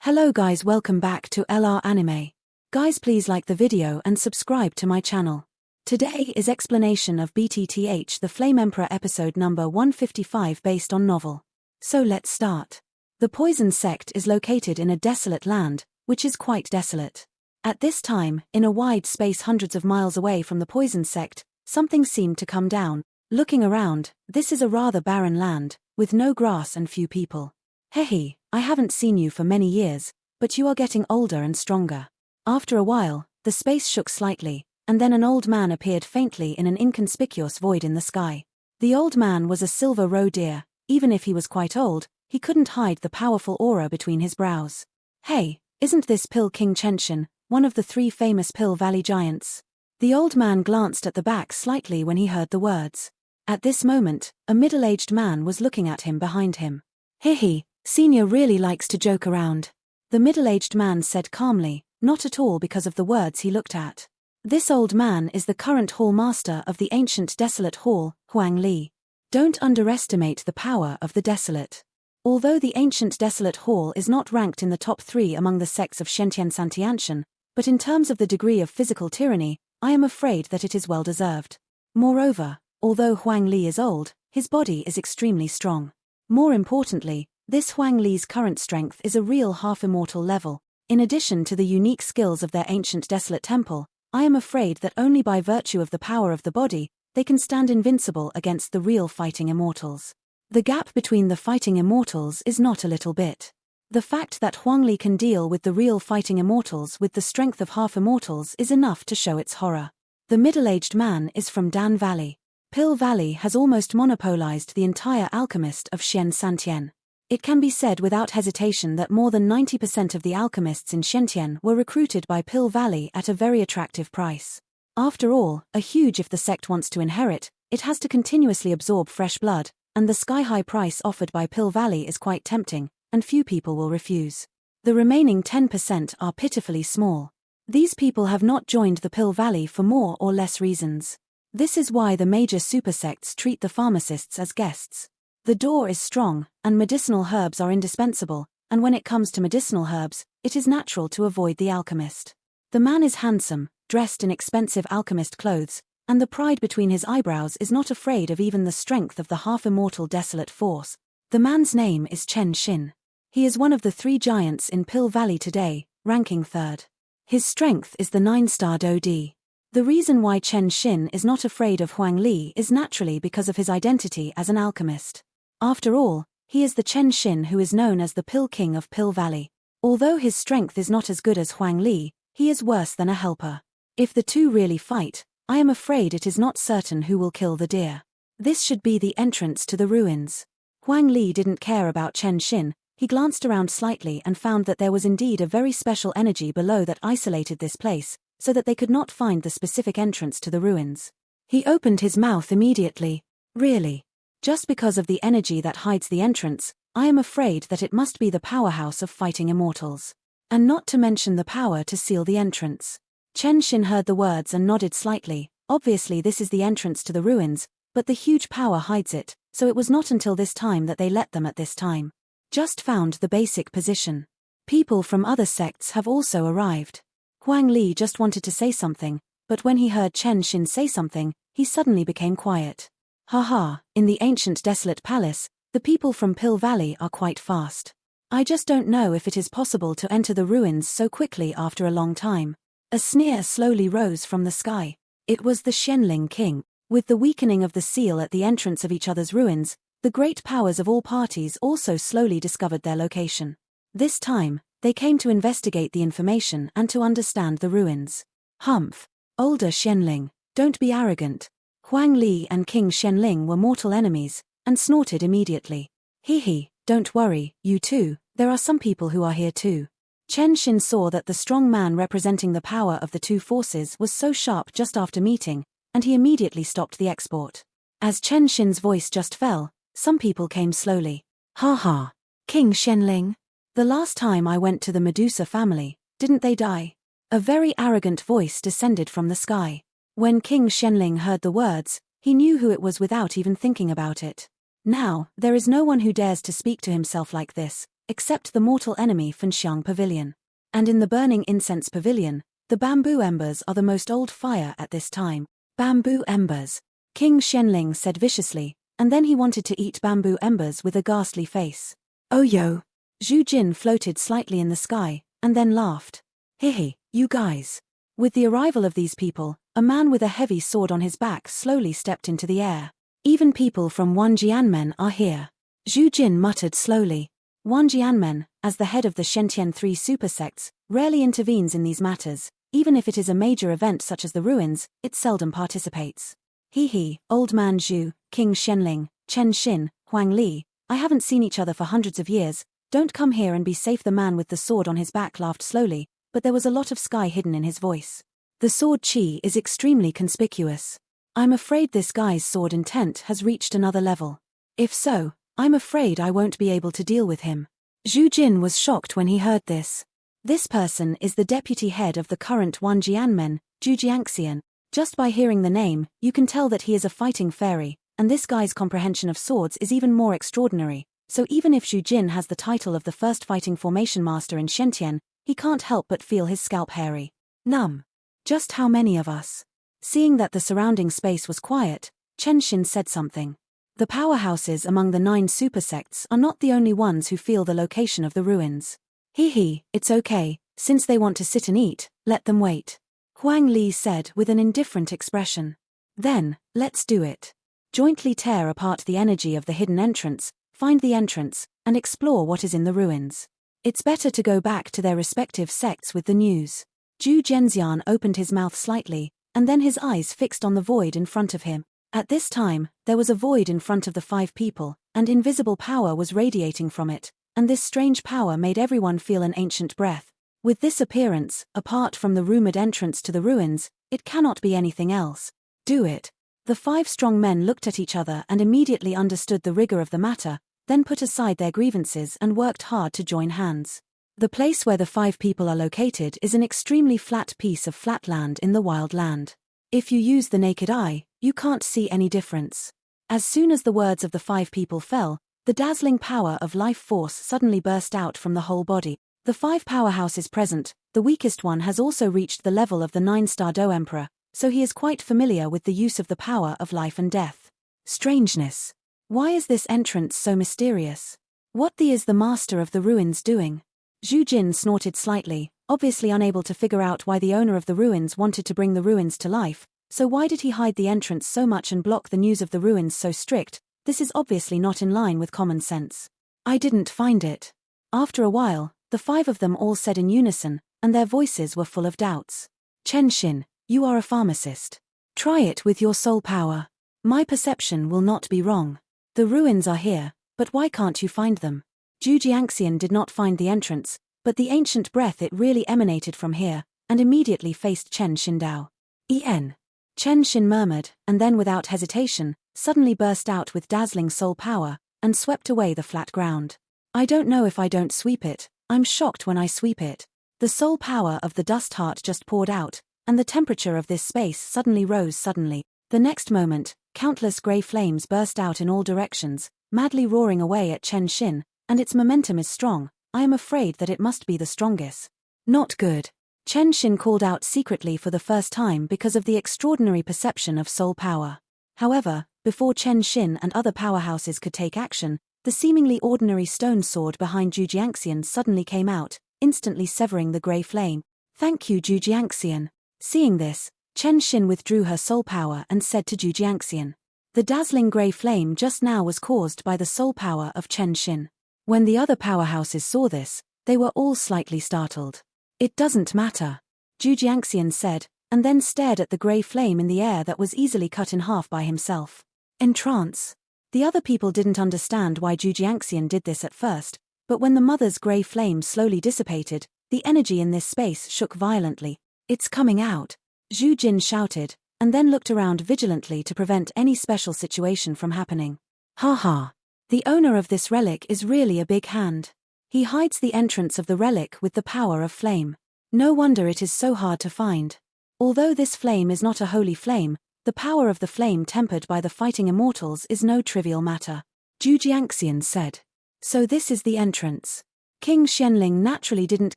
Hello guys, welcome back to LR Anime. Guys, please like the video and subscribe to my channel. Today is explanation of BTTH the Flame Emperor episode number 155 based on novel. So let's start. The Poison Sect is located in a desolate land, which is quite desolate. At this time, in a wide space hundreds of miles away from the Poison Sect, something seemed to come down. Looking around, this is a rather barren land, with no grass and few people. Hehe, I haven't seen you for many years, but you are getting older and stronger. After a while, the space shook slightly, and then an old man appeared faintly in an inconspicuous void in the sky. The old man was a silver roe deer. Even if he was quite old, he couldn't hide the powerful aura between his brows. Hey, isn't this Pill King Chenshin, one of the three famous Pill Valley giants? The old man glanced at the back slightly when he heard the words. At this moment, a middle-aged man was looking at him behind him. Hehe, Senior really likes to joke around. The middle-aged man said calmly, not at all because of the words he looked at. This old man is the current hall master of the ancient desolate hall, Huang Li. Don't underestimate the power of the desolate. Although the ancient desolate hall is not ranked in the top 3 among the sects of Shentian Santianshan, but in terms of the degree of physical tyranny, I am afraid that it is well deserved. Moreover, although Huang Li is old, his body is extremely strong. More importantly, this Huang Li's current strength is a real half-immortal level. In addition to the unique skills of their ancient desolate temple, I am afraid that only by virtue of the power of the body, they can stand invincible against the real fighting immortals. The gap between the fighting immortals is not a little bit. The fact that Huang Li can deal with the real fighting immortals with the strength of half-immortals is enough to show its horror. The middle-aged man is from Dan Valley. Pill Valley has almost monopolized the entire alchemist of Xian Santian. It can be said without hesitation that more than 90% of the alchemists in Shentian were recruited by Pill Valley at a very attractive price. After all, if the sect wants to inherit, it has to continuously absorb fresh blood, and the sky-high price offered by Pill Valley is quite tempting, and few people will refuse. The remaining 10% are pitifully small. These people have not joined the Pill Valley for more or less reasons. This is why the major supersects treat the pharmacists as guests. The door is strong, and medicinal herbs are indispensable, and when it comes to medicinal herbs, it is natural to avoid the alchemist. The man is handsome, dressed in expensive alchemist clothes, and the pride between his eyebrows is not afraid of even the strength of the half-immortal desolate force. The man's name is Chen Xin. He is one of the 3 giants in Pill Valley today, ranking 3rd. His strength is the 9-star Dodi. The reason why Chen Xin is not afraid of Huang Li is naturally because of his identity as an alchemist. After all, he is the Chen Xin who is known as the Pill King of Pill Valley. Although his strength is not as good as Huang Li, he is worse than a helper. If the two really fight, I am afraid it is not certain who will kill the deer. This should be the entrance to the ruins. Huang Li didn't care about Chen Xin. He glanced around slightly and found that there was indeed a very special energy below that isolated this place, so that they could not find the specific entrance to the ruins. He opened his mouth immediately. Really? Just because of the energy that hides the entrance, I am afraid that it must be the powerhouse of fighting immortals. And not to mention the power to seal the entrance. Chen Xin heard the words and nodded slightly. Obviously this is the entrance to the ruins, but the huge power hides it, so it was not until this time that they let them at this time. Just found the basic position. People from other sects have also arrived. Huang Li just wanted to say something, but when he heard Chen Xin say something, he suddenly became quiet. Haha, in the ancient desolate palace, the people from Pill Valley are quite fast. I just don't know if it is possible to enter the ruins so quickly after a long time. A sneer slowly rose from the sky. It was the Xianling king. With the weakening of the seal at the entrance of each other's ruins, the great powers of all parties also slowly discovered their location. This time, they came to investigate the information and to understand the ruins. Humph. Older Xianling, don't be arrogant. Huang Li and King Xianling were mortal enemies, and snorted immediately. Hehe, don't worry, you too, there are some people who are here too. Chen Xin saw that the strong man representing the power of the two forces was so sharp just after meeting, and he immediately stopped the export. As Chen Xin's voice just fell, some people came slowly. Ha, King Xianling. The last time I went to the Medusa family, didn't they die? A very arrogant voice descended from the sky. When King Xianling heard the words, he knew who it was without even thinking about it. Now, there is no one who dares to speak to himself like this, except the mortal enemy Fenxiang Pavilion. And in the burning incense pavilion, the bamboo embers are the most old fire at this time. Bamboo embers, King Xianling said viciously, and then he wanted to eat bamboo embers with a ghastly face. Oh yo! Zhu Jin floated slightly in the sky, and then laughed. Hehe, you guys. With the arrival of these people, a man with a heavy sword on his back slowly stepped into the air. Even people from Wanjianmen are here. Zhu Jin muttered slowly. Wanjianmen, as the head of the Shentian 3 supersects, rarely intervenes in these matters. Even if it is a major event such as the ruins, it seldom participates. He, old man Zhu, King Xianling, Chen Xin, Huang Li, I haven't seen each other for hundreds of years. Don't come here and be safe. The man with the sword on his back laughed slowly, but there was a lot of sky hidden in his voice. The sword chi is extremely conspicuous. I'm afraid this guy's sword intent has reached another level. If so, I'm afraid I won't be able to deal with him. Zhu Jin was shocked when he heard this. This person is the deputy head of the current Wanjianmen, Zhu Jiangxian. Just by hearing the name, you can tell that he is a fighting fairy, and this guy's comprehension of swords is even more extraordinary. So even if Zhu Jin has the title of the first fighting formation master in Shentian, he can't help but feel his scalp hairy. Numb. Just how many of us? Seeing that the surrounding space was quiet, Chen Xin said something. The powerhouses among the 9 supersects are not the only ones who feel the location of the ruins. It's okay, since they want to sit and eat, let them wait. Huang Li said with an indifferent expression. Then, let's do it. Jointly tear apart the energy of the hidden entrance, find the entrance, and explore what is in the ruins. It's better to go back to their respective sects with the news. Zhu Zhenxian opened his mouth slightly, and then his eyes fixed on the void in front of him. At this time, there was a void in front of the 5 people, and invisible power was radiating from it, and this strange power made everyone feel an ancient breath. With this appearance, apart from the rumored entrance to the ruins, it cannot be anything else. Do it. The 5 strong men looked at each other and immediately understood the rigor of the matter, then put aside their grievances and worked hard to join hands. The place where the 5 people are located is an extremely flat piece of flat land in the wild land. If you use the naked eye, you can't see any difference. As soon as the words of the 5 people fell, the dazzling power of life force suddenly burst out from the whole body. The 5 powerhouses present, the weakest one has also reached the level of the 9-star Do Emperor, so he is quite familiar with the use of the power of life and death. Strangeness. Why is this entrance so mysterious? What is the master of the ruins doing? Zhu Jin snorted slightly, obviously unable to figure out why the owner of the ruins wanted to bring the ruins to life, so why did he hide the entrance so much and block the news of the ruins so strict? This is obviously not in line with common sense. I didn't find it. After a while, the 5 of them all said in unison, and their voices were full of doubts. Chen Xin, you are a pharmacist. Try it with your soul power. My perception will not be wrong. The ruins are here, but why can't you find them? Zhu Jiangxian did not find the entrance, but the ancient breath it really emanated from here, and immediately faced Chen Xindao. Chen Xin murmured, and then without hesitation, suddenly burst out with dazzling soul power, and swept away the flat ground. I don't know if I don't sweep it, I'm shocked when I sweep it. The soul power of the dust heart just poured out, and the temperature of this space suddenly rose suddenly. The next moment, countless grey flames burst out in all directions, madly roaring away at Chen Xin, and its momentum is strong. I am afraid that it must be the strongest. Not good. Chen Xin called out secretly for the first time because of the extraordinary perception of soul power. However, before Chen Xin and other powerhouses could take action, the seemingly ordinary stone sword behind Zhu Jiangxian suddenly came out, instantly severing the grey flame. Thank you, Zhu Jiangxian. Seeing this, Chen Xin withdrew her soul power and said to Zhu Jiangxian. The dazzling grey flame just now was caused by the soul power of Chen Xin. When the other powerhouses saw this, they were all slightly startled. It doesn't matter, Zhu Jiangxian said, and then stared at the grey flame in the air that was easily cut in half by himself. Entrance. The other people didn't understand why Zhu Jiangxian did this at first, but when the mother's grey flame slowly dissipated, the energy in this space shook violently. It's coming out, Zhu Jin shouted, and then looked around vigilantly to prevent any special situation from happening. Ha ha. The owner of this relic is really a big hand. He hides the entrance of the relic with the power of flame. No wonder it is so hard to find. Although this flame is not a holy flame, the power of the flame tempered by the fighting immortals is no trivial matter. Zhu Jiangxian said. So this is the entrance. King Xianling naturally didn't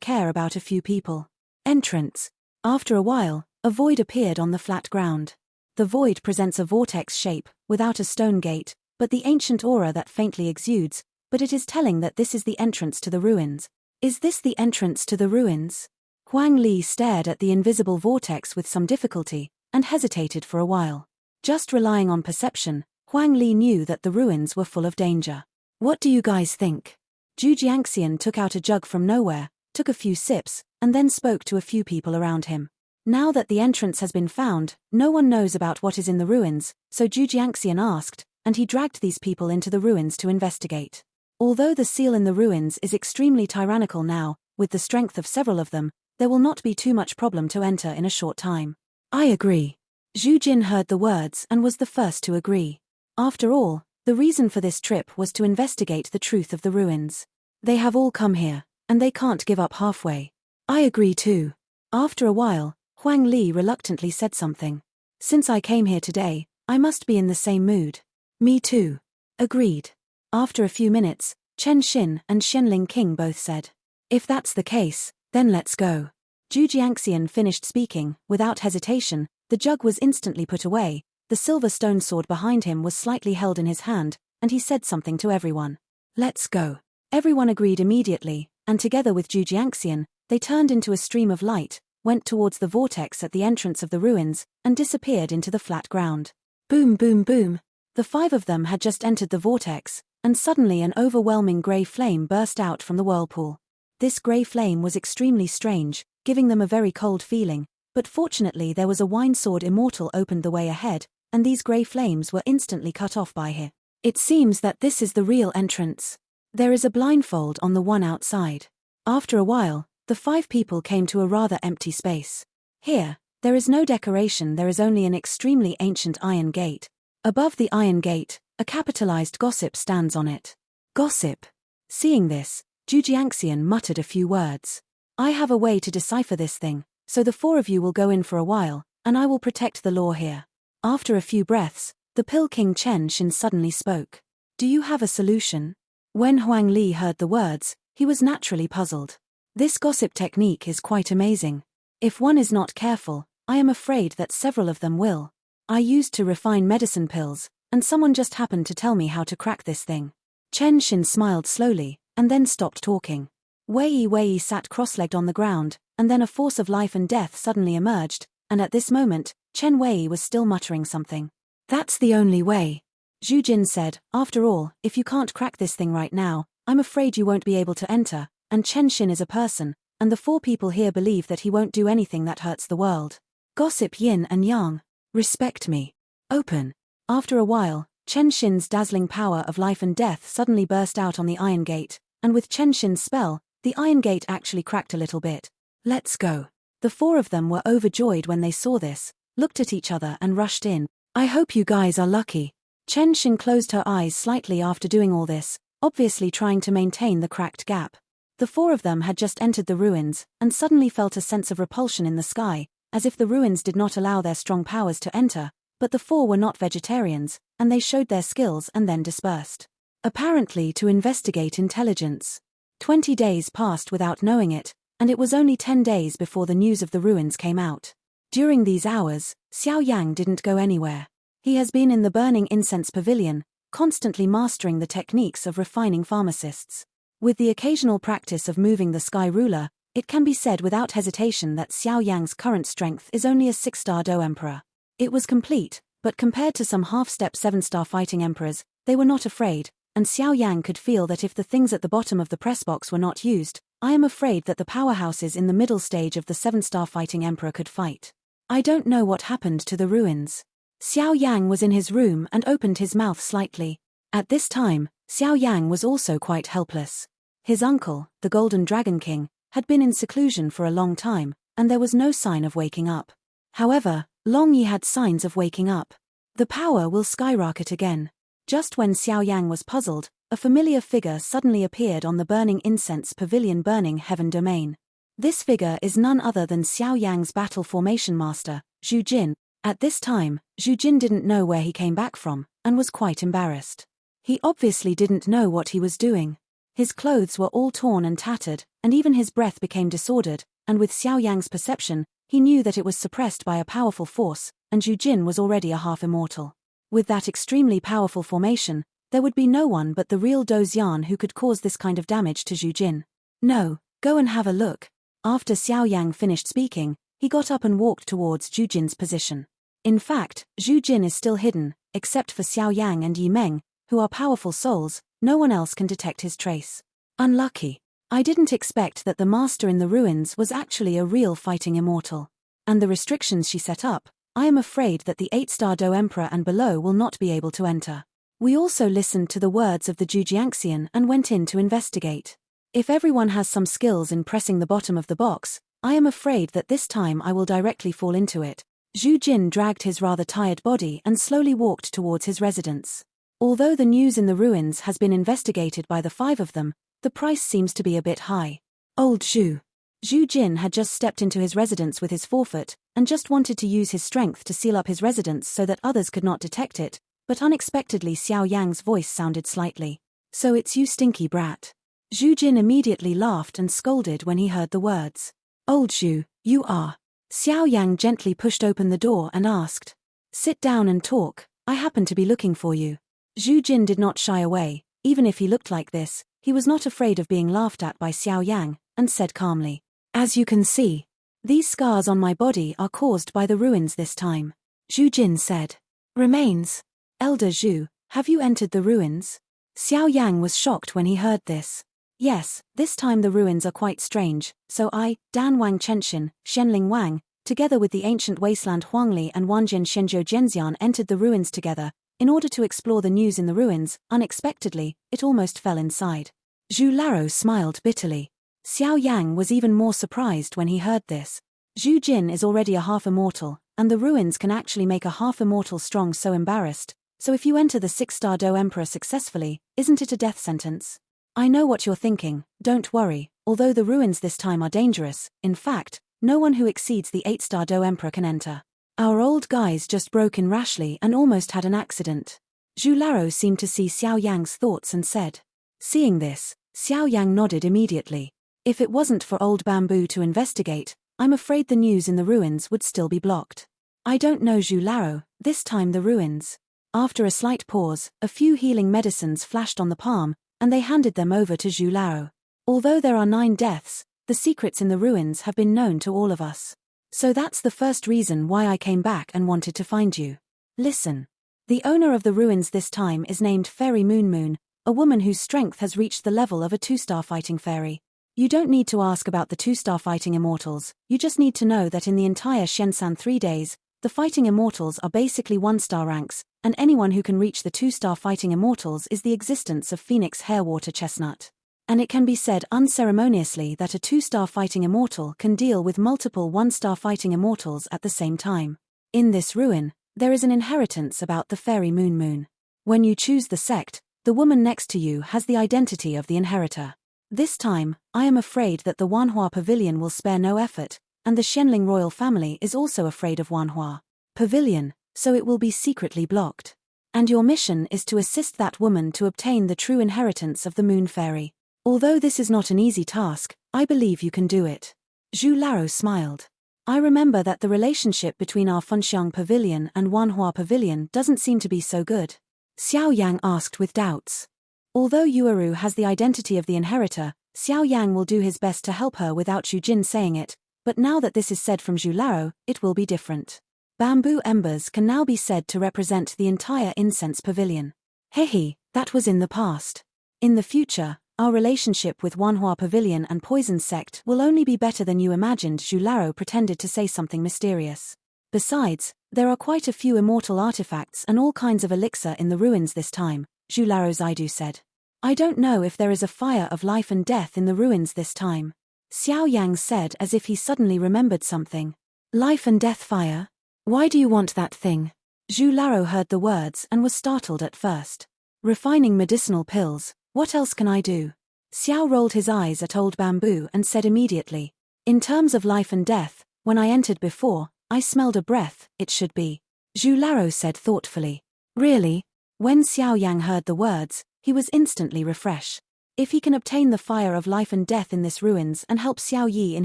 care about a few people. Entrance. After a while, a void appeared on the flat ground. The void presents a vortex shape, without a stone gate, but the ancient aura that faintly exudes, but it is telling that this is the entrance to the ruins. Is this the entrance to the ruins? Huang Li stared at the invisible vortex with some difficulty, and hesitated for a while. Just relying on perception, Huang Li knew that the ruins were full of danger. What do you guys think? Zhu Jiangxian took out a jug from nowhere, took a few sips, and then spoke to a few people around him. Now that the entrance has been found, no one knows about what is in the ruins, so Zhu Jiangxian asked, and he dragged these people into the ruins to investigate. Although the seal in the ruins is extremely tyrannical now, with the strength of several of them, there will not be too much problem to enter in a short time. I agree. Zhu Jin heard the words and was the first to agree. After all, the reason for this trip was to investigate the truth of the ruins. They have all come here, and they can't give up halfway. I agree too. After a while, Huang Li reluctantly said something. Since I came here today, I must be in the same mood. Me too. Agreed. After a few minutes, Chen Xin and Xianling King both said. If that's the case, then let's go. Zhu Jiangxian finished speaking. Without hesitation, the jug was instantly put away, the silver stone sword behind him was slightly held in his hand, and he said something to everyone. Let's go. Everyone agreed immediately, and together with Zhu Jiangxian, they turned into a stream of light, went towards the vortex at the entrance of the ruins, and disappeared into the flat ground. Boom boom boom. The five of them had just entered the vortex, and suddenly an overwhelming grey flame burst out from the whirlpool. This grey flame was extremely strange, giving them a very cold feeling, but fortunately there was a wine sword immortal opened the way ahead, and these grey flames were instantly cut off by him. It seems that this is the real entrance. There is a blindfold on the one outside. After a while, the five people came to a rather empty space. Here, there is no decoration, there is only an extremely ancient iron gate. Above the iron gate, a capitalized gossip stands on it. Gossip. Seeing this, Zhu Jiangxian muttered a few words. I have a way to decipher this thing, so the four of you will go in for a while, and I will protect the law here. After a few breaths, the Pill King Chen Xin suddenly spoke. Do you have a solution? When Huang Li heard the words, he was naturally puzzled. This gossip technique is quite amazing. If one is not careful, I am afraid that several of them will. I used to refine medicine pills, and someone just happened to tell me how to crack this thing. Chen Xin smiled slowly, and then stopped talking. Wei sat cross-legged on the ground, and then a force of life and death suddenly emerged, and at this moment, Chen Wei was still muttering something. That's the only way. Zhu Jin said, after all, if you can't crack this thing right now, I'm afraid you won't be able to enter, and Chen Xin is a person, and the four people here believe that he won't do anything that hurts the world. Gossip yin and yang. Respect me. Open. After a while, Chen Xin's dazzling power of life and death suddenly burst out on the iron gate, and with Chen Xin's spell, the iron gate actually cracked a little bit. Let's go. The four of them were overjoyed when they saw this, looked at each other and rushed in. I hope you guys are lucky. Chen Xin closed her eyes slightly after doing all this, obviously trying to maintain the cracked gap. The four of them had just entered the ruins, and suddenly felt a sense of repulsion in the sky, as if the ruins did not allow their strong powers to enter, but the four were not vegetarians, and they showed their skills and then dispersed. Apparently to investigate intelligence. 20 days passed without knowing it, and it was only 10 days before the news of the ruins came out. During these hours, Xiao Yan didn't go anywhere. He has been in the burning incense pavilion, constantly mastering the techniques of refining pharmacists. With the occasional practice of moving the sky ruler, it can be said without hesitation that Xiao Yang's current strength is only a 6-star Do Emperor. It was complete, but compared to some half-step 7-star fighting emperors, they were not afraid, and Xiao Yan could feel that if the things at the bottom of the press box were not used, I am afraid that the powerhouses in the middle stage of the 7-star fighting emperor could fight. I don't know what happened to the ruins. Xiao Yang was in his room and opened his mouth slightly. At this time, Xiao Yang was also quite helpless. His uncle, the Golden Dragon King, had been in seclusion for a long time, and there was no sign of waking up. However, Long Yi had signs of waking up. The power will skyrocket again. Just when Xiao Yang was puzzled, a familiar figure suddenly appeared on the burning incense pavilion burning heaven domain. This figure is none other than Xiao Yang's battle formation master, Zhu Jin. At this time, Zhu Jin didn't know where he came back from, and was quite embarrassed. He obviously didn't know what he was doing. His clothes were all torn and tattered, and even his breath became disordered, and with Xiao Yang's perception, he knew that it was suppressed by a powerful force, and Zhu Jin was already a half-immortal. With that extremely powerful formation, there would be no one but the real Do Xian who could cause this kind of damage to Zhu Jin. No, go and have a look. After Xiao Yang finished speaking, he got up and walked towards Zhu Jin's position. In fact, Zhu Jin is still hidden, except for Xiao Yang and Yi Meng, who are powerful souls. No one else can detect his trace. Unlucky. I didn't expect that the master in the ruins was actually a real fighting immortal. And the restrictions she set up, I am afraid that the 8-star Do Emperor and below will not be able to enter. We also listened to the words of the Zhujiangxian and went in to investigate. If everyone has some skills in pressing the bottom of the box, I am afraid that this time I will directly fall into it. Zhu Jin dragged his rather tired body and slowly walked towards his residence. Although the news in the ruins has been investigated by the 5 of them, the price seems to be a bit high. Old Zhu. Zhu Jin had just stepped into his residence with his forefoot, and just wanted to use his strength to seal up his residence so that others could not detect it, but unexpectedly Xiao Yang's voice sounded slightly. So it's you, stinky brat. Zhu Jin immediately laughed and scolded when he heard the words. Old Zhu, you are. Xiao Yang gently pushed open the door and asked. Sit down and talk, I happen to be looking for you. Zhu Jin did not shy away. Even if he looked like this, he was not afraid of being laughed at by Xiao Yang, and said calmly. As you can see, these scars on my body are caused by the ruins this time. Zhu Jin said. Remains. Elder Zhu, have you entered the ruins? Xiao Yang was shocked when he heard this. Yes, this time the ruins are quite strange, so I, Dan Wang Chenxin, Shenling Wang, together with the ancient wasteland Huangli and Wanjian Shenzhou Zhenxian entered the ruins together. In order to explore the news in the ruins, unexpectedly, it almost fell inside. Zhu Laro smiled bitterly. Xiao Yang was even more surprised when he heard this. Zhu Jin is already a half-immortal, and the ruins can actually make a half-immortal strong. So embarrassed. So if you enter the 6-star Do Emperor successfully, isn't it a death sentence? I know what you're thinking, don't worry, although the ruins this time are dangerous, in fact, no one who exceeds the 8-star Do Emperor can enter. Our old guys just broke in rashly and almost had an accident. Zhu Laro seemed to see Xiao Yang's thoughts and said. Seeing this, Xiao Yang nodded immediately. If it wasn't for old Bamboo to investigate, I'm afraid the news in the ruins would still be blocked. I don't know, Zhu Laro, this time the ruins. After a slight pause, a few healing medicines flashed on the palm, and they handed them over to Zhu Laro. Although there are 9 deaths, the secrets in the ruins have been known to all of us. So that's the first reason why I came back and wanted to find you. Listen. The owner of the ruins this time is named Fairy Moon, a woman whose strength has reached the level of a 2-star fighting fairy. You don't need to ask about the 2-star fighting immortals, you just need to know that in the entire Shensan 3 days, the fighting immortals are basically 1-star ranks, and anyone who can reach the 2-star fighting immortals is the existence of Phoenix Hairwater Chestnut. And it can be said unceremoniously that a 2-star fighting immortal can deal with multiple 1-star fighting immortals at the same time. In this ruin, there is an inheritance about the Fairy Moon. When you choose the sect, the woman next to you has the identity of the inheritor. This time, I am afraid that the Wanhua Pavilion will spare no effort, and the Shenling royal family is also afraid of Wanhua Pavilion, so it will be secretly blocked. And your mission is to assist that woman to obtain the true inheritance of the Moon Fairy. Although this is not an easy task, I believe you can do it. Zhu Laro smiled. I remember that the relationship between our Funxiang Pavilion and Wanhua Pavilion doesn't seem to be so good. Xiao Yang asked with doubts. Although Yueru has the identity of the inheritor, Xiao Yang will do his best to help her without Zhu Jin saying it, but now that this is said from Zhu Laro, it will be different. Bamboo embers can now be said to represent the entire incense pavilion. Hehe, that was in the past. In the future, our relationship with Wanhua Pavilion and Poison Sect will only be better than you imagined. Zhu Laro pretended to say something mysterious. Besides, there are quite a few immortal artifacts and all kinds of elixir in the ruins this time, Zhu Laro Zaidu said. I don't know if there is a fire of life and death in the ruins this time. Xiao Yang said as if he suddenly remembered something. Life and death fire? Why do you want that thing? Zhu Laro heard the words and was startled at first. Refining medicinal pills. What else can I do? Xiao rolled his eyes at old Bamboo and said immediately. In terms of life and death, when I entered before, I smelled a breath, it should be. Zhu Laro said thoughtfully. Really? When Xiao Yang heard the words, he was instantly refreshed. If he can obtain the fire of life and death in this ruins and help Xiao Yi in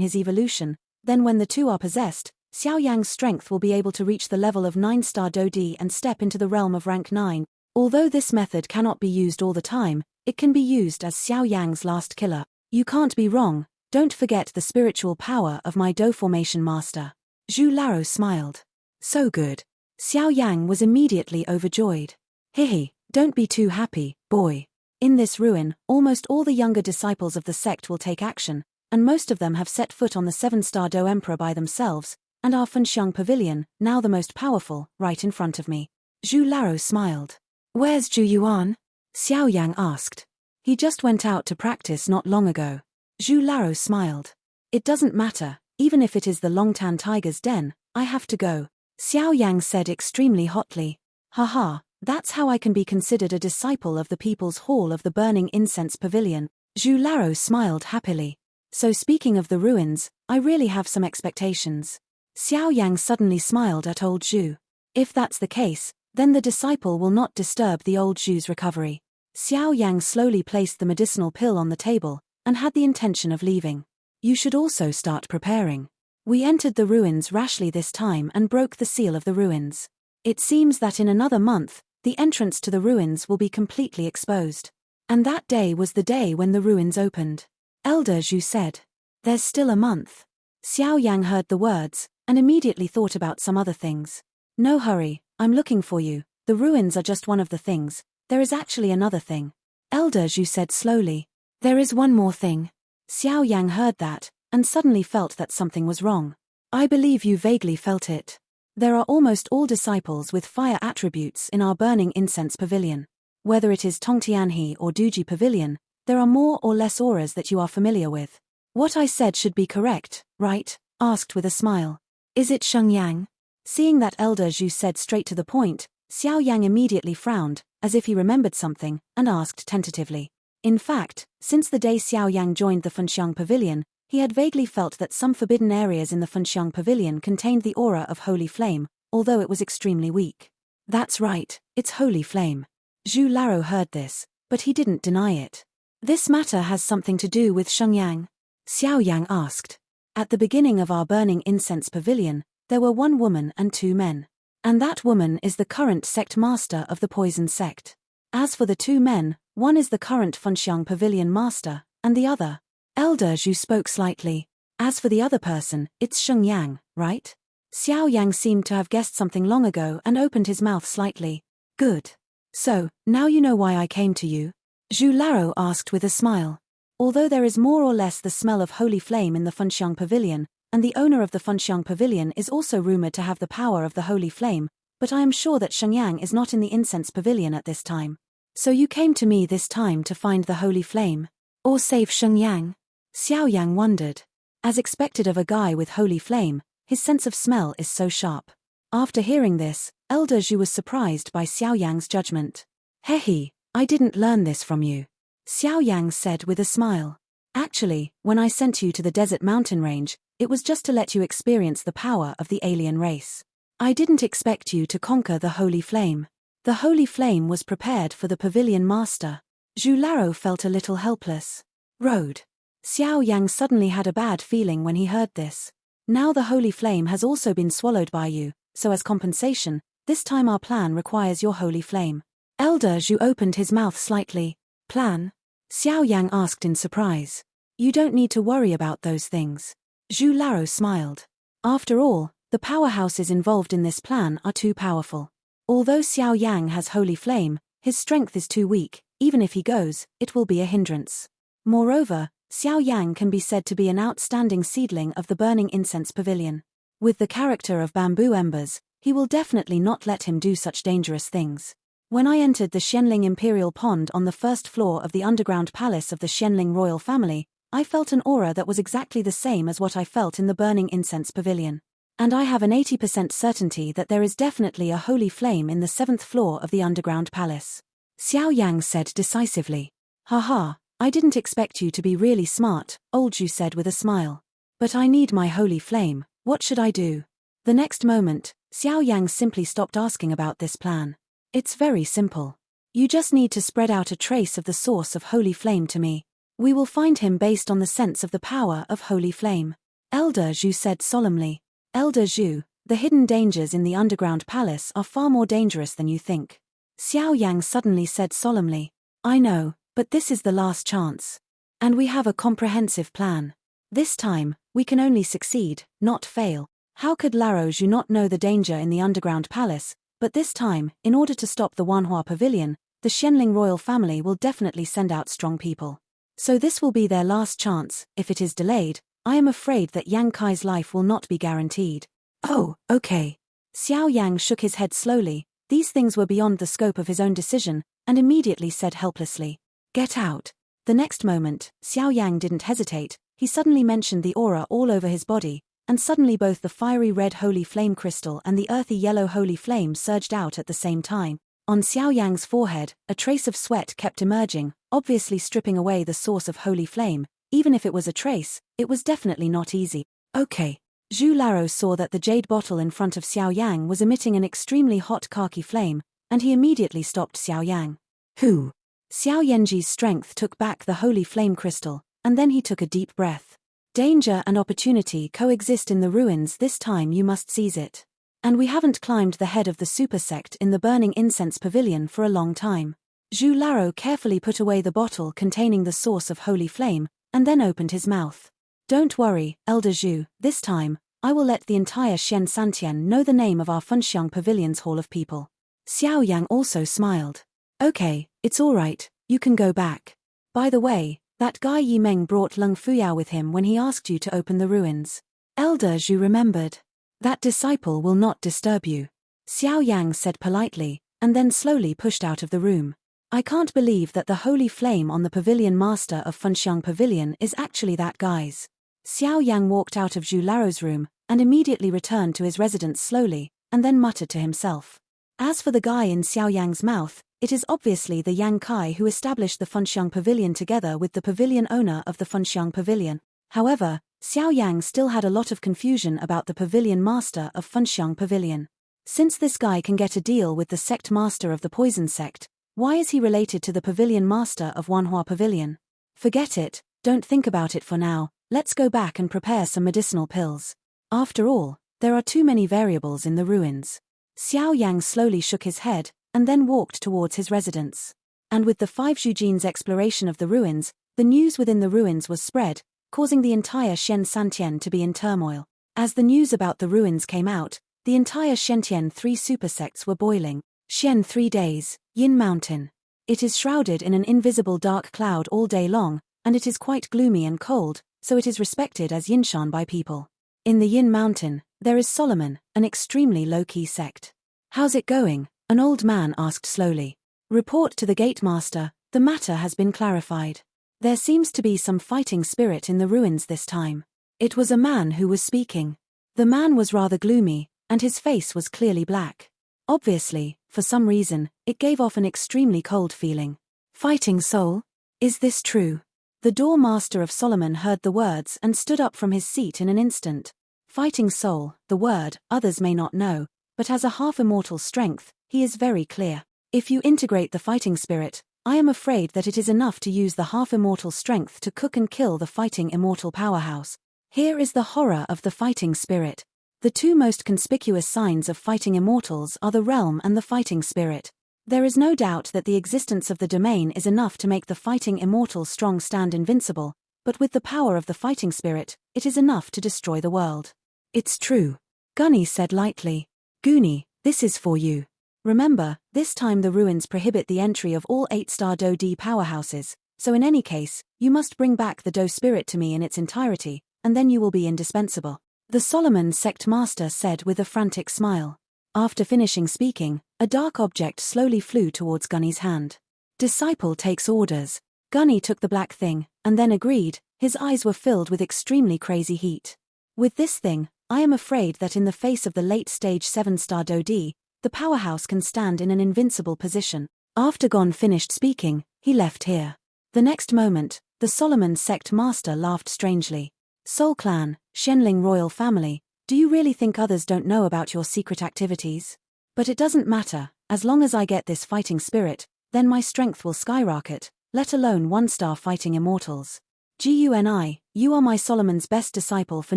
his evolution, then when the two are possessed, Xiao Yang's strength will be able to reach the level of 9-star Dodi and step into the realm of rank 9. Although this method cannot be used all the time, it can be used as Xiao Yang's last killer. You can't be wrong, don't forget the spiritual power of my Do formation master. Zhu Laro smiled. So good. Xiao Yang was immediately overjoyed. Hihi, don't be too happy, boy. In this ruin, almost all the younger disciples of the sect will take action, and most of them have set foot on the 7-star Do Emperor by themselves, and our Fenxiang Pavilion, now the most powerful, right in front of me. Zhu Laro smiled. Where's Zhu Yuan? Xiao Yang asked. He just went out to practice not long ago. Zhu Laro smiled. It doesn't matter, even if it is the Longtan Tiger's den, I have to go. Xiao Yang said extremely hotly. Haha, that's how I can be considered a disciple of the People's Hall of the Burning Incense Pavilion. Zhu Laro smiled happily. So speaking of the ruins, I really have some expectations. Xiao Yang suddenly smiled at old Zhu. If that's the case, then the disciple will not disturb the old Zhu's recovery. Xiao Yang slowly placed the medicinal pill on the table, and had the intention of leaving. You should also start preparing. We entered the ruins rashly this time and broke the seal of the ruins. It seems that in another month, the entrance to the ruins will be completely exposed. And that day was the day when the ruins opened. Elder Zhu said. There's still a month. Xiao Yang heard the words, and immediately thought about some other things. No hurry, I'm looking for you, the ruins are just one of the things, there is actually another thing. Elder Zhu said slowly. There is one more thing. Xiao Yang heard that, and suddenly felt that something was wrong. I believe you vaguely felt it. There are almost all disciples with fire attributes in our Burning Incense Pavilion. Whether it is Tongtianhe or Duji Pavilion, there are more or less auras that you are familiar with. What I said should be correct, right? Asked with a smile. Is it Sheng Yang? Seeing that Elder Zhu said straight to the point, Xiao Yang immediately frowned, as if he remembered something, and asked tentatively. In fact, since the day Xiao Yang joined the Fenxiang Pavilion, he had vaguely felt that some forbidden areas in the Fenxiang Pavilion contained the aura of Holy Flame, although it was extremely weak. That's right, it's Holy Flame. Zhu Laro heard this, but he didn't deny it. This matter has something to do with Sheng Yang? Xiao Yang asked. At the beginning of our Burning Incense Pavilion, there were one woman and two men. And that woman is the current sect master of the Poison Sect. As for the two men, one is the current Fenxiang Pavilion master, and the other. Elder Zhu spoke slightly. As for the other person, it's Sheng Yang, right? Xiao Yang seemed to have guessed something long ago and opened his mouth slightly. Good. So, now you know why I came to you? Zhu Laro asked with a smile. Although there is more or less the smell of Holy Flame in the Fenxiang Pavilion, and the owner of the Fenxiang Pavilion is also rumored to have the power of the Holy Flame, but I am sure that Sheng Yang is not in the Incense Pavilion at this time. So you came to me this time to find the Holy Flame? Or save Sheng Yang? Xiao Yang wondered. As expected of a guy with Holy Flame, his sense of smell is so sharp. After hearing this, Elder Zhu was surprised by Xiao Yang's judgment. Hehe, I didn't learn this from you. Xiao Yang said with a smile. Actually, when I sent you to the desert mountain range, it was just to let you experience the power of the alien race. I didn't expect you to conquer the Holy Flame. The Holy Flame was prepared for the Pavilion Master. Zhu Laro felt a little helpless. Road. Xiao Yang suddenly had a bad feeling when he heard this. Now the Holy Flame has also been swallowed by you, so as compensation, this time our plan requires your Holy Flame. Elder Zhu opened his mouth slightly. Plan? Xiao Yang asked in surprise. You don't need to worry about those things. Zhu Laro smiled. After all, the powerhouses involved in this plan are too powerful. Although Xiao Yang has Holy Flame, his strength is too weak, even if he goes, it will be a hindrance. Moreover, Xiao Yang can be said to be an outstanding seedling of the Burning Incense Pavilion. With the character of bamboo embers, he will definitely not let him do such dangerous things. When I entered the Xianling Imperial Pond on the first floor of the underground palace of the Xianling royal family, I felt an aura that was exactly the same as what I felt in the Burning Incense Pavilion. And I have an 80% certainty that there is definitely a Holy Flame in the 7th floor of the underground palace. Xiao Yang said decisively. Haha, I didn't expect you to be really smart, old Zhu said with a smile. But I need my Holy Flame, what should I do? The next moment, Xiao Yang simply stopped asking about this plan. It's very simple. You just need to spread out a trace of the source of holy flame to me. We will find him based on the sense of the power of holy flame. Elder Zhu said solemnly. Elder Zhu, the hidden dangers in the underground palace are far more dangerous than you think. Xiao Yang suddenly said solemnly. I know, but this is the last chance. And we have a comprehensive plan. This time, we can only succeed, not fail. How could Laro Zhu not know the danger in the underground palace? But this time, in order to stop the Wanhua Pavilion, the Xianling royal family will definitely send out strong people. So this will be their last chance. If it is delayed, I am afraid that Yang Kai's life will not be guaranteed. Oh, okay. Xiao Yang shook his head slowly. These things were beyond the scope of his own decision, and immediately said helplessly, Get out. The next moment, Xiao Yang didn't hesitate. He suddenly mentioned the aura all over his body, and suddenly both the fiery red holy flame crystal and the earthy yellow holy flame surged out at the same time. On Xiao Yang's forehead, a trace of sweat kept emerging, obviously stripping away the source of holy flame. Even if it was a trace, it was definitely not easy. Okay. Zhu Laro saw that the jade bottle in front of Xiao Yang was emitting an extremely hot khaki flame, and he immediately stopped Xiao Yang. Who? Xiao Yanji's strength took back the holy flame crystal, and then he took a deep breath. Danger and opportunity coexist in the ruins. This time you must seize it. And we haven't climbed the head of the super sect in the burning incense pavilion for a long time. Zhu Laro carefully put away the bottle containing the source of holy flame, and then opened his mouth. Don't worry, Elder Zhu, this time, I will let the entire Xian Santian know the name of our Funxiang Pavilion's Hall of People. Xiao Yang also smiled. Okay, it's alright, you can go back. By the way, that guy Yi Meng brought Lung Fuyao with him when he asked you to open the ruins. Elder Zhu remembered. That disciple will not disturb you. Xiao Yang said politely, and then slowly pushed out of the room. I can't believe that the holy flame on the pavilion master of Funxiang Pavilion is actually that guy's. Xiao Yang walked out of Zhu Laro's room, and immediately returned to his residence slowly, and then muttered to himself. As for the guy in Xiao Yang's mouth, it is obviously the Yang Kai who established the Funxiang Pavilion together with the pavilion owner of the Funxiang Pavilion. However, Xiao Yang still had a lot of confusion about the pavilion master of Funxiang Pavilion. Since this guy can get a deal with the sect master of the poison sect, why is he related to the pavilion master of Wanhua Pavilion? Forget it, don't think about it for now, let's go back and prepare some medicinal pills. After all, there are too many variables in the ruins. Xiao Yang slowly shook his head, and then walked towards his residence. And with the 5 Zhujin's exploration of the ruins, the news within the ruins was spread, causing the entire Xian Santian to be in turmoil. As the news about the ruins came out, the entire Shentian 3 supersects were boiling. Xian 3 days, Yin Mountain. It is shrouded in an invisible dark cloud all day long, and it is quite gloomy and cold, so it is respected as Yinshan by people. In the Yin Mountain, there is Solomon, an extremely low-key sect. How's it going? An old man asked slowly. Report to the Gatemaster, the matter has been clarified. There seems to be some fighting spirit in the ruins this time. It was a man who was speaking. The man was rather gloomy, and his face was clearly black. Obviously, for some reason, it gave off an extremely cold feeling. Fighting soul? Is this true? The door master of Solomon heard the words and stood up from his seat in an instant. Fighting soul, the word, others may not know, but as a half-immortal strength, he is very clear. If you integrate the fighting spirit, I am afraid that it is enough to use the half-immortal strength to cook and kill the fighting immortal powerhouse. Here is the horror of the fighting spirit. The 2 most conspicuous signs of fighting immortals are the realm and the fighting spirit. There is no doubt that the existence of the domain is enough to make the fighting immortal strong stand invincible, but with the power of the fighting spirit, it is enough to destroy the world. It's true. Gunny said lightly. Goonie, this is for you. Remember, this time the ruins prohibit the entry of all 8-star Do D powerhouses, so in any case, you must bring back the Do spirit to me in its entirety, and then you will be indispensable. The Solomon sect master said with a frantic smile. After finishing speaking, a dark object slowly flew towards Gunny's hand. Disciple takes orders. Gunny took the black thing, and then agreed. His eyes were filled with extremely crazy heat. With this thing, I am afraid that in the face of the late-stage 7-star Do D, the powerhouse can stand in an invincible position. After Gon finished speaking, he left here. The next moment, the Solomon sect master laughed strangely. Soul Clan, Shenling royal family, do you really think others don't know about your secret activities? But it doesn't matter, as long as I get this fighting spirit, then my strength will skyrocket, let alone 1-star fighting immortals. Guni, you are my Solomon's best disciple for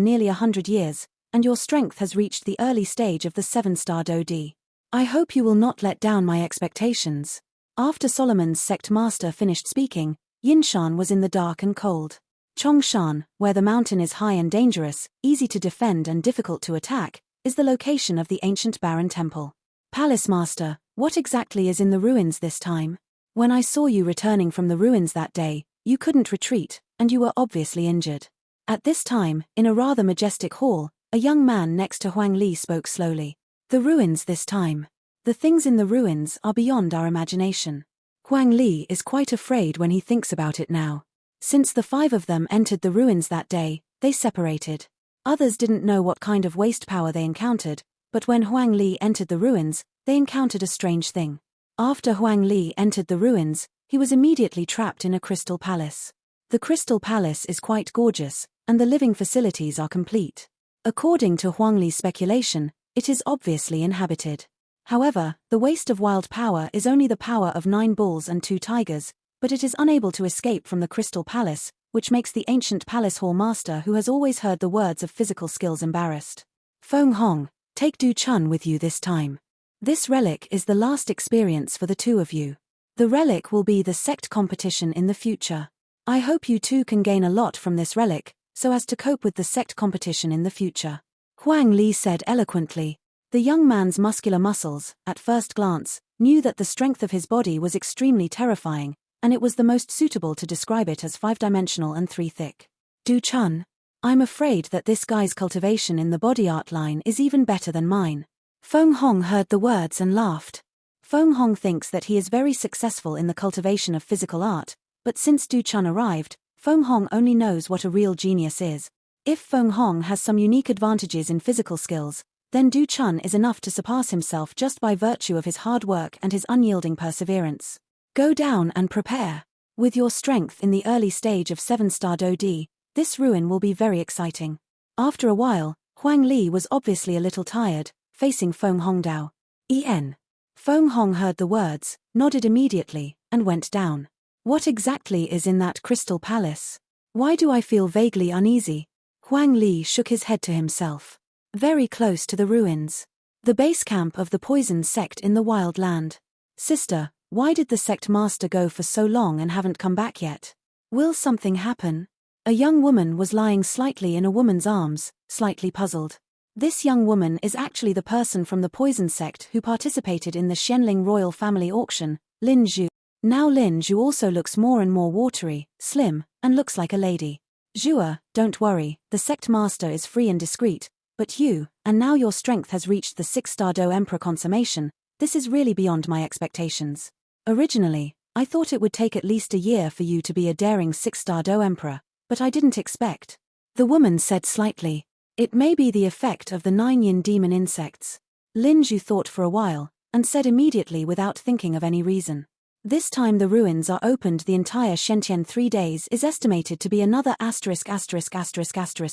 nearly 100 years, and your strength has reached the early stage of the 7-star Dodi. I hope you will not let down my expectations. After Solomon's sect master finished speaking, Yinshan was in the dark and cold. Chongshan, where the mountain is high and dangerous, easy to defend and difficult to attack, is the location of the ancient Baron Temple. Palace Master, what exactly is in the ruins this time? When I saw you returning from the ruins that day, you couldn't retreat, and you were obviously injured. At this time, in a rather majestic hall, a young man next to Huang Li spoke slowly. The ruins this time. The things in the ruins are beyond our imagination. Huang Li is quite afraid when he thinks about it now. Since the 5 of them entered the ruins that day, they separated. Others didn't know what kind of waste power they encountered, but when Huang Li entered the ruins, they encountered a strange thing. After Huang Li entered the ruins, he was immediately trapped in a crystal palace. The crystal palace is quite gorgeous, and the living facilities are complete. According to Huang Li's speculation, it is obviously inhabited. However, the waste of wild power is only the power of 9 bulls and 2 tigers, but it is unable to escape from the crystal palace, which makes the ancient palace hall master who has always heard the words of physical skills embarrassed. Feng Hong, take Du Chun with you this time. This relic is the last experience for the 2 of you. The relic will be the sect competition in the future. I hope you 2 can gain a lot from this relic, so as to cope with the sect competition in the future. Huang Li said eloquently. The young man's muscular muscles, at first glance, knew that the strength of his body was extremely terrifying, and it was the most suitable to describe it as 5-dimensional and 3 thick. Du Chun, I'm afraid that this guy's cultivation in the body art line is even better than mine. Feng Hong heard the words and laughed. Feng Hong thinks that he is very successful in the cultivation of physical art, but since Du Chun arrived, Feng Hong only knows what a real genius is. If Feng Hong has some unique advantages in physical skills, then Du Chun is enough to surpass himself just by virtue of his hard work and his unyielding perseverance. Go down and prepare. With your strength in the early stage of 7-star Dodi, this ruin will be very exciting. After a while, Huang Li was obviously a little tired, facing Feng Hongdao. En. Feng Hong heard the words, nodded immediately, and went down. What exactly is in that crystal palace? Why do I feel vaguely uneasy? Huang Li shook his head to himself. Very close to the ruins. The base camp of the poison sect in the wild land. Sister, why did the sect master go for so long and haven't come back yet? Will something happen? A young woman was lying slightly in a woman's arms, slightly puzzled. This young woman is actually the person from the poison sect who participated in the Xianling royal family auction, Lin Zhu. Now Lin Zhu also looks more and more watery, slim, and looks like a lady. Zhua, don't worry, the sect master is free and discreet. But you, and now your strength has reached the 6-star Do Emperor consummation, this is really beyond my expectations. Originally, I thought it would take at least a year for you to be a daring 6-star Do Emperor, but I didn't expect. The woman said slightly. It may be the effect of the 9 yin demon insects. Lin Zhu thought for a while, and said immediately without thinking of any reason. This time the ruins are opened the entire Shentian 3 days is estimated to be another *****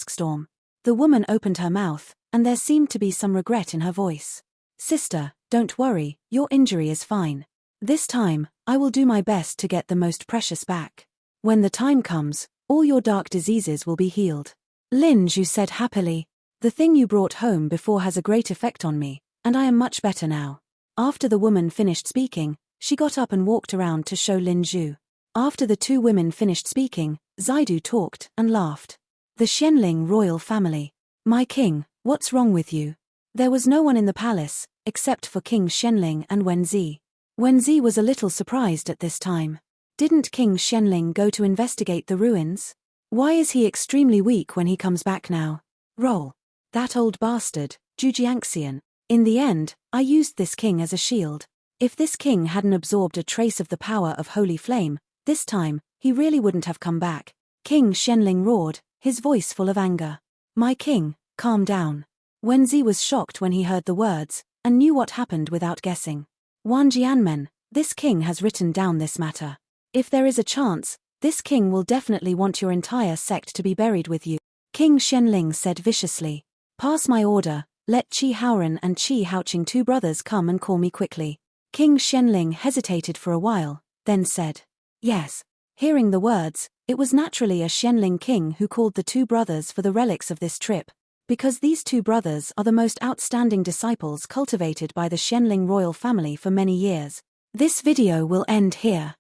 storm. The woman opened her mouth, and there seemed to be some regret in her voice. Sister, don't worry, your injury is fine. This time, I will do my best to get the most precious back. When the time comes, all your dark diseases will be healed. Lin Zhu said happily. The thing you brought home before has a great effect on me, and I am much better now. After the woman finished speaking, she got up and walked around to show Lin Zhu. After the 2 women finished speaking, Zaidu talked and laughed. The Xianling royal family. My king, what's wrong with you? There was no one in the palace, except for King Xianling and Wenzi. Wenzi was a little surprised at this time. Didn't King Xianling go to investigate the ruins? Why is he extremely weak when he comes back now? Roll. That old bastard, Zhujiangxian. In the end, I used this king as a shield. If this king hadn't absorbed a trace of the power of holy flame, this time, he really wouldn't have come back. King Xianling roared, his voice full of anger. My king, calm down. Wenzi was shocked when he heard the words, and knew what happened without guessing. Wan Jianmen, this king has written down this matter. If there is a chance, this king will definitely want your entire sect to be buried with you. King Xianling said viciously. Pass my order, let Qi Haoren and Qi Haoqing 2 brothers come and call me quickly. King Xianling hesitated for a while, then said, "Yes." Hearing the words, it was naturally a Xianling king who called the two brothers for the relics of this trip, because these two brothers are the most outstanding disciples cultivated by the Xianling royal family for many years. This video will end here.